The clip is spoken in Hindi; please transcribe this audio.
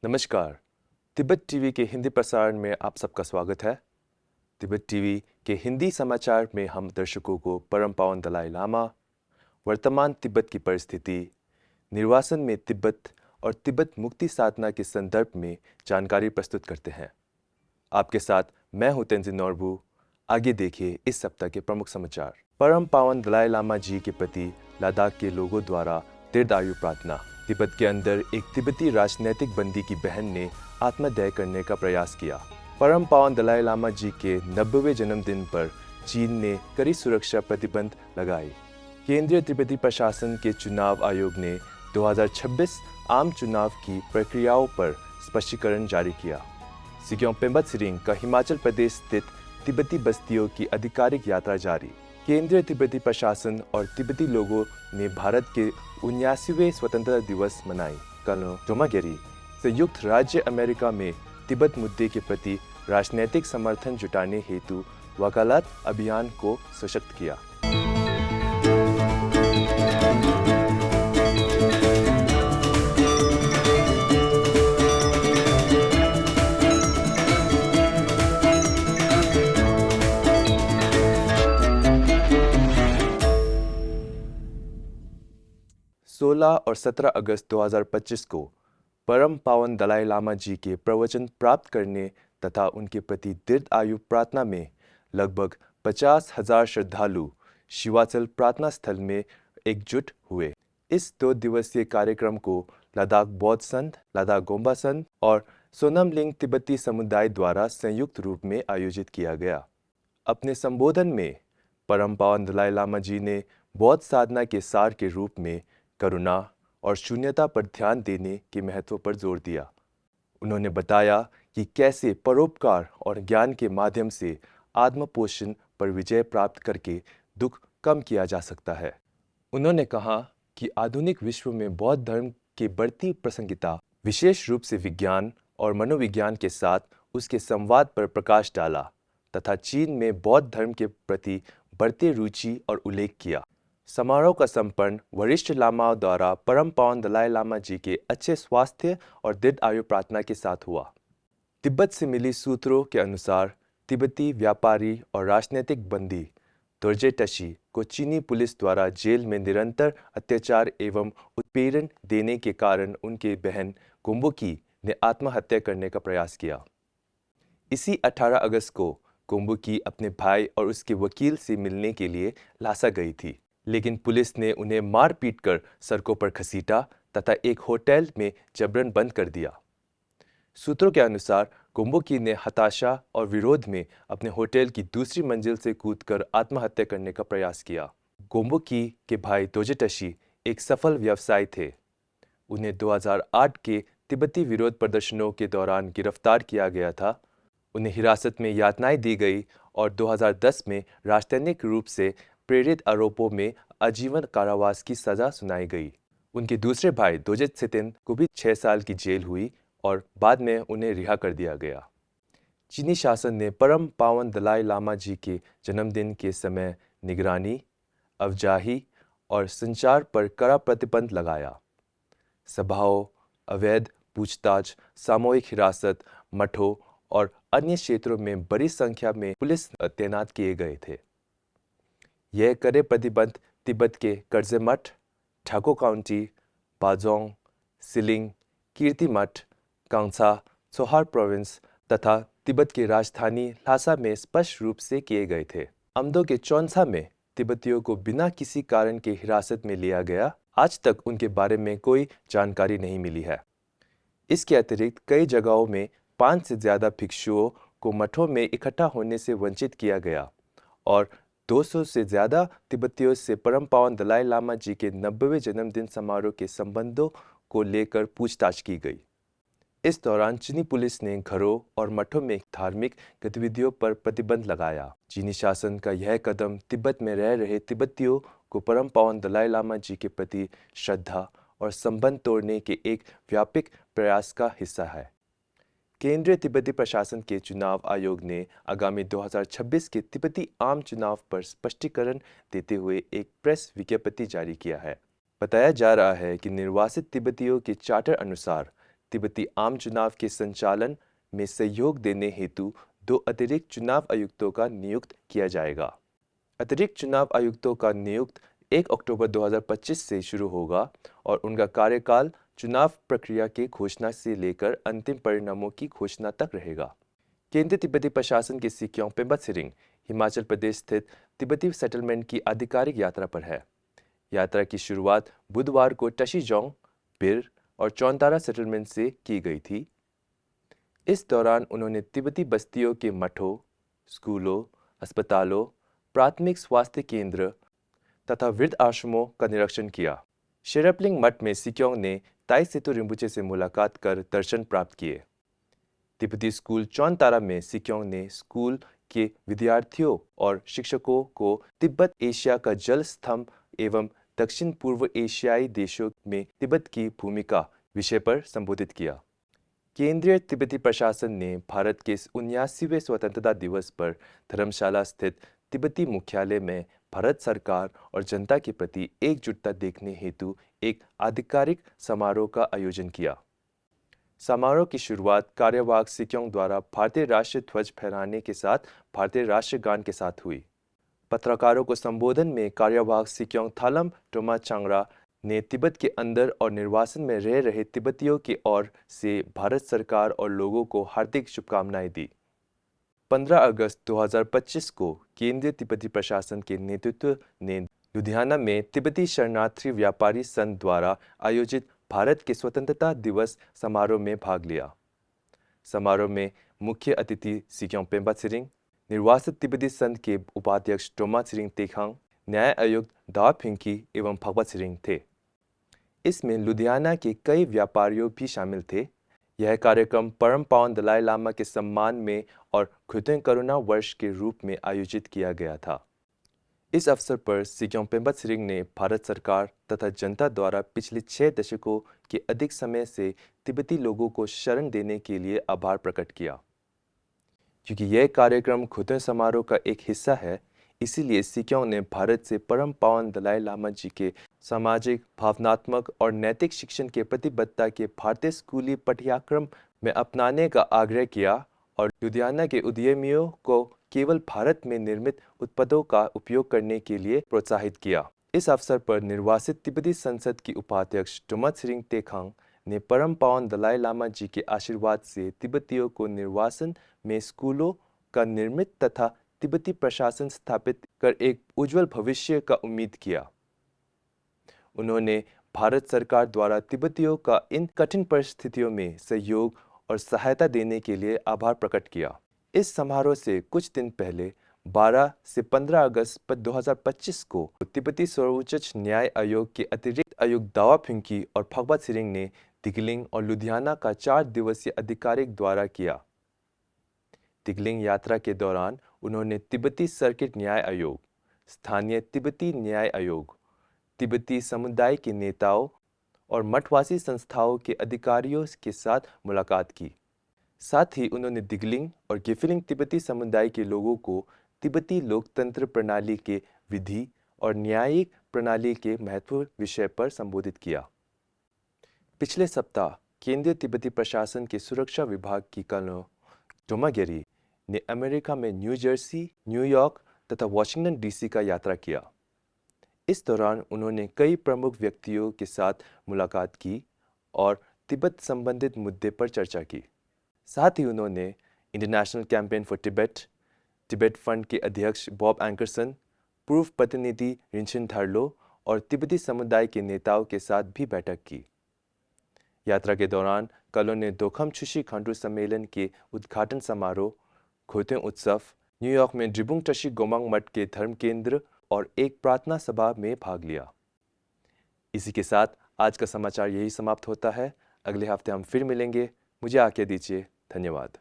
नमस्कार। तिब्बत टीवी के हिंदी प्रसारण में आप सबका स्वागत है। तिब्बत टीवी के हिंदी समाचार में हम दर्शकों को परम पावन दलाई लामा, वर्तमान तिब्बत की परिस्थिति, निर्वासन में तिब्बत और तिब्बत मुक्ति साधना के संदर्भ में जानकारी प्रस्तुत करते हैं। आपके साथ मैं हूं तेंजिन नोरबू। आगे देखिए इस सप्ताह के प्रमुख समाचार। परम पावन दलाई लामा जी के प्रति लद्दाख के लोगों द्वारा दीर्घायु प्रार्थना। तिब्बत के अंदर एक तिब्बती राजनैतिक बंदी की बहन ने आत्मदाह करने का प्रयास किया। परम पावन दलाई लामा जी के 90वें जन्मदिन पर चीन ने कड़ी सुरक्षा प्रतिबंध लगाए। केंद्रीय तिब्बती प्रशासन के चुनाव आयोग ने 2026 आम चुनाव की प्रक्रियाओं पर स्पष्टीकरण जारी किया। सिक्योम पेम्बा त्सिरिंग का हिमाचल प्रदेश स्थित तिब्बती बस्तियों की आधिकारिक यात्रा जारी। केंद्रीय तिब्बती प्रशासन और तिब्बती लोगों ने भारत के 79वें स्वतंत्रता दिवस मनाई। कल जोमागेरी संयुक्त राज्य अमेरिका में तिब्बत मुद्दे के प्रति राजनीतिक समर्थन जुटाने हेतु वकालत अभियान को सशक्त किया। सोलह और 17 अगस्त 2025 को परम पावन दलाई लामा जी के प्रवचन प्राप्त करने तथा उनके प्रति दीर्घ आयु प्रार्थना में लगभग 50,000 श्रद्धालु शिवाचल प्रार्थना स्थल में एकजुट हुए। इस 2 दिवसीय कार्यक्रम को लद्दाख बौद्ध संघ, लद्दाख गोम्बा संघ और सोनमलिंग तिब्बती समुदाय द्वारा संयुक्त रूप में आयोजित किया गया। अपने संबोधन में परम पावन दलाई लामा जी ने बौद्ध साधना के सार के रूप में करुणा और शून्यता पर ध्यान देने के महत्व पर जोर दिया। उन्होंने बताया कि कैसे परोपकार और ज्ञान के माध्यम से आत्मपोषण पर विजय प्राप्त करके दुख कम किया जा सकता है। उन्होंने कहा कि आधुनिक विश्व में बौद्ध धर्म की बढ़ती प्रासंगिकता विशेष रूप से विज्ञान और मनोविज्ञान के साथ उसके संवाद पर प्रकाश डाला तथा चीन में बौद्ध धर्म के प्रति बढ़ती रुचि और उल्लेख किया। समारोह का संपन्न वरिष्ठ लामाओं द्वारा परम पावन दलाई लामा जी के अच्छे स्वास्थ्य और दीर्घ आयु प्रार्थना के साथ हुआ। तिब्बत से मिली सूत्रों के अनुसार तिब्बती व्यापारी और राजनीतिक बंदी दोरजे टशी को चीनी पुलिस द्वारा जेल में निरंतर अत्याचार एवं उत्पीड़न देने के कारण उनकी बहन कुंबुकी ने आत्महत्या करने का प्रयास किया। इसी 18 अगस्त को कुंबुकी अपने भाई और उसके वकील से मिलने के लिए लासा गई थी, लेकिन पुलिस ने उन्हें मार पीट कर सड़कों पर घसीटा तथा एक होटल में जबरन बंद कर दिया। सूत्रों के अनुसार कुंबुकी ने हताशा और विरोध में अपने होटल की दूसरी मंजिल से कूदकर आत्महत्या करने का प्रयास किया। कुंबुकी के भाई दोरजे टशी एक सफल व्यवसायी थे। उन्हें 2008 के तिब्बती विरोध प्रदर्शनों के दौरान गिरफ्तार किया गया था। उन्हें हिरासत में यातनाएं दी गई और 2010 में राजनीतिक रूप से प्रेरित आरोपों में आजीवन कारावास की सजा सुनाई गई। उनके दूसरे भाई दोरजे त्सितिन को भी 6 साल की जेल हुई और बाद में उन्हें रिहा कर दिया गया। चीनी शासन ने परम पावन दलाई लामा जी के जन्मदिन के समय निगरानी, अफजाही और संचार पर कड़ा प्रतिबंध लगाया। सभाओं, अवैध पूछताछ, सामूहिक हिरासत, मठों और अन्य क्षेत्रों में बड़ी संख्या में पुलिस तैनात किए गए थे। यह कड़े प्रतिबंध तिब्बत के कर्जे मठ, ठाको काउंटी, बाजोंग, सिलिंग, कीर्ति मठ, कांगसा, सोहार प्रोविंस तथा तिब्बत की राजधानी ल्हासा में स्पष्ट रूप से किए गए थे। अम्दो के चौन्सा में तिब्बतियों को बिना किसी कारण के हिरासत में लिया गया। आज तक उनके बारे में कोई जानकारी नहीं मिली है। इसके अतिरिक्त कई जगहों में 5 से ज्यादा भिक्षुओं को मठों में इकट्ठा होने से वंचित किया गया और 200 से ज्यादा तिब्बतियों से परम पावन दलाई लामा जी के 90वें जन्मदिन समारोह के संबंधों को लेकर पूछताछ की गई। इस दौरान चीनी पुलिस ने घरों और मठों में धार्मिक गतिविधियों पर प्रतिबंध लगाया। चीनी शासन का यह कदम तिब्बत में रह रहे तिब्बतियों को परम पावन दलाई लामा जी के प्रति श्रद्धा और संबंध तोड़ने के एक व्यापक प्रयास का हिस्सा है। केंद्रीय तिब्बती प्रशासन के चुनाव आयोग ने आगामी 2026 के तिब्बती आम चुनाव पर स्पष्टीकरण देते हुए एक प्रेस विज्ञप्ति जारी किया है। बताया जा रहा है कि निर्वासित तिब्बतियों के चार्टर अनुसार तिब्बती आम चुनाव के संचालन में सहयोग देने हेतु 2 अतिरिक्त चुनाव आयुक्तों का नियुक्त किया जाएगा। अतिरिक्त चुनाव आयुक्तों का नियुक्त 1 अक्टूबर 2025 से शुरू होगा और उनका कार्यकाल चुनाव प्रक्रिया की घोषणा से लेकर अंतिम परिणामों की घोषणा तक रहेगा। केंद्रीय तिब्बती प्रशासन के सिक्योंग पेम्बा सिरिंग हिमाचल प्रदेश स्थित तिब्बती सेटलमेंट की आधिकारिक यात्रा पर है। यात्रा की शुरुआत बुधवार को टशीजोंग, बिर और चौंतारा सेटलमेंट से की गई थी। इस दौरान उन्होंने तिब्बती बस्तियों के मठों, स्कूलों, अस्पतालों, प्राथमिक स्वास्थ्य केंद्र तथा वृद्ध आश्रमों का निरीक्षण किया। शेरपलिंग मठ में सिक्योंग ने ताई सेतु रिम्पोचे से मुलाकात कर दर्शन प्राप्त किए। तिब्बती स्कूल चौंतारा में सिक्योंग ने स्कूल के विद्यार्थियों और शिक्षकों को तिब्बत एशिया का जल स्तंभ एवं दक्षिण पूर्व एशियाई देशों में तिब्बत की भूमिका विषय पर संबोधित किया। केंद्रीय तिब्बती प्रशासन ने भारत के 79वें स्वतंत्रता दिवस पर धर्मशाला स्थित तिब्बती मुख्यालय में भारत सरकार और जनता के प्रति एकजुटता देखने हेतु एक आधिकारिक समारोह का आयोजन किया। समारोह की शुरुआत कार्यवाहक सिक्योंग द्वारा भारतीय राष्ट्रीय ध्वज फहराने के साथ भारतीय राष्ट्रगान के साथ हुई। पत्रकारों को संबोधन में कार्यवाहक सिक्योंग थालम टोमा चांगरा ने तिब्बत के अंदर और निर्वासन में रह रहे तिब्बतियों की ओर से भारत सरकार और लोगों को हार्दिक शुभकामनाएं दी। 15 अगस्त 2025 को केंद्रीय तिब्बती प्रशासन के नेतृत्व ने लुधियाना में तिब्बती शरणार्थी व्यापारी संघ द्वारा आयोजित भारत के स्वतंत्रता दिवस समारोह में भाग लिया। समारोह में मुख्य अतिथि सिक्योंग पेम्बा सिरिंग, निर्वासित तिब्बती संघ के उपाध्यक्ष टोमा सिरिंग तेखांग, न्याय आयुक्त दाव फिंकी एवं फगवा सिरिंग थे। इसमें लुधियाना के कई व्यापारियों भी शामिल थे। यह कार्यक्रम परम पावन दलाई लामा के सम्मान में और खुतें करुणा वर्ष के रूप में आयोजित किया गया था। इस अवसर पर सिक्योंग पेम्बा सिरिंग ने भारत सरकार तथा जनता द्वारा पिछले 6 दशकों के अधिक समय से तिब्बती लोगों को शरण देने के लिए आभार प्रकट किया। क्योंकि यह कार्यक्रम खुतें समारोह का एक हिस्सा है, इसीलिए सिक्योंग ने भारत से परम पावन दलाई लामा जी के सामाजिक, भावनात्मक और नैतिक शिक्षण के प्रतिबद्धता के भारतीय स्कूली पाठ्यक्रम में अपनाने का आग्रह किया और लुधियाना के उद्यमियों को केवल भारत में निर्मित उत्पादों का उपयोग करने के लिए प्रोत्साहित किया। इस अवसर पर निर्वासित तिब्बती संसद की उपाध्यक्ष टोमा सिरिंग तेखांग ने परम पावन दलाई लामा जी के आशीर्वाद से तिब्बतियों को निर्वासन में स्कूलों का निर्मित तथा तिब्बती प्रशासन स्थापित कर एक उज्जवल भविष्य का उम्मीद किया। उन्होंने भारत सरकार द्वारा तिब्बतियों का इन कठिन परिस्थितियों में सहयोग और सहायता देने के लिए आभार प्रकट किया। इस समारोह से कुछ दिन पहले 12 से 15 अगस्त 2025 को तिब्बती सर्वोच्च न्याय आयोग के अतिरिक्त आयुक्त दावा फिंकी और फगवा सिरिंग ने दिगलिंग और लुधियाना का 4 दिवसीय आधिकारिक दौरा किया। दिगलिंग यात्रा के दौरान उन्होंने तिब्बती सर्किट न्याय आयोग, स्थानीय तिब्बती न्याय आयोग, तिब्बती समुदाय के नेताओं और मठवासी संस्थाओं के अधिकारियों के साथ मुलाकात की। साथ ही उन्होंने दिगलिंग और गेफिलिंग तिब्बती समुदाय के लोगों को तिब्बती लोकतंत्र प्रणाली के विधि और न्यायिक प्रणाली के महत्व विषय पर संबोधित किया। पिछले सप्ताह केंद्रीय तिब्बती प्रशासन के सुरक्षा विभाग की कर्नल टोमागेरी ने अमेरिका में न्यू जर्सी, न्यूयॉर्क तथा वाशिंगटन डीसी का यात्रा किया। इस दौरान उन्होंने कई प्रमुख व्यक्तियों के साथ मुलाकात की और तिब्बत संबंधित मुद्दे पर चर्चा की। साथ ही उन्होंने international campaign for Tibet, Tibet fund के अध्यक्ष बॉब एंकरसन, पूर्व प्रतिनिधि रिंचिन थारलो और तिब्बती समुदाय के नेताओं के साथ भी बैठक की। यात्रा के दौरान कलों ने दोखम छुशी खांडू सम्मेलन के उद्घाटन समारोह, खुतें उत्सव, न्यूयॉर्क में ड्रिबुंग टशी गोमांग मठ के धर्म केंद्र और एक प्रार्थना सभा में भाग लिया। इसी के साथ आज का समाचार यही समाप्त होता है। अगले हफ्ते हम फिर मिलेंगे। मुझे आज्ञा दीजिए। धन्यवाद।